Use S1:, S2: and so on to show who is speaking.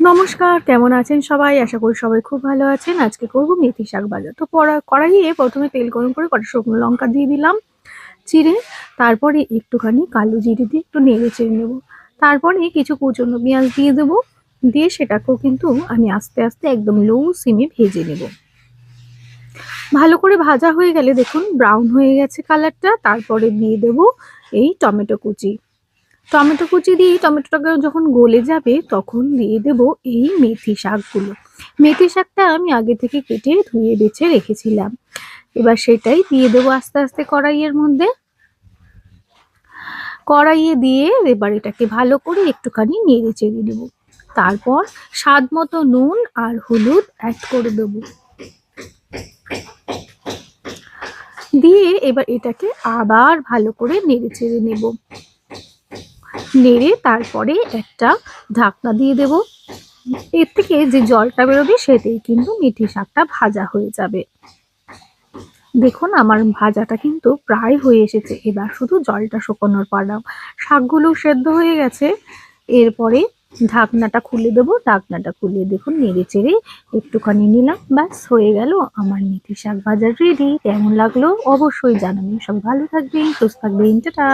S1: নমস্কার, কেমন আছেন সবাই? আশা করি সবাই খুব ভালো আছেন। আজকে করব মেথি শাক ভাজা। তো কড়াইয়ে প্রথমে তেল গরম করে কটা শুকনো লঙ্কা দিয়ে দিলাম চিড়ে। তারপরে একটুখানি কালো জিরে দিয়ে একটু নেড়ে চেড়ে নেব। তারপরে কিছু কুচনো পেঁয়াজ দিয়ে দেবো। দিয়ে সেটাকেও কিন্তু আমি আস্তে আস্তে একদম লো সিমে ভেজে নেব। ভালো করে ভাজা হয়ে গেলে দেখুন ব্রাউন হয়ে গেছে কালারটা। তারপরে দিয়ে দেবো এই টমেটো কুচি। টমেটো কুচি দিয়ে টমেটোটাকে যখন গলে যাবে তখন দিয়ে দেব এই মেথি শাকগুলো। মেথি শাকটা আমি আগে থেকে কেটে ধুয়ে বেছে রেখেছিলাম। এবার সেটাই দিয়ে দেবো আস্তে আস্তে কড়াইয়ের মধ্যে। কড়াইয়ে দিয়ে এবার এটাকে ভালো করে একটুখানি নেড়ে চেড়ে দেব। তারপর স্বাদ মতো নুন আর হলুদ অ্যাড করে দেবো। দিয়ে এবার এটাকে আবার ভালো করে নেড়ে চেড়ে নেব। নেড়ে তারপরে একটা ঢাকনা দিয়ে দেব। এর থেকে যে জলটা বেরোবে সেটাই কিন্তু মেথি শাকটা ভাজা হয়ে যাবে। দেখুন আমার ভাজাটা কিন্তু প্রায় হয়ে এসেছে। এবার শুধু জলটা শুকানোর পালা। শাকগুলো সেদ্ধ হয়ে গেছে। এরপরে ঢাকনাটা খুলে দেবো। ঢাকনাটা খুলে দেখুন নেড়ে চেড়ে একটুখানি নিলাম, ব্যাস হয়ে গেল আমার মেথি শাক ভাজা রেডি। কেমন লাগলো অবশ্যই জানাবেন। সবাই ভালো থাকবেন, সুস্থ থাকবেন, টাটা।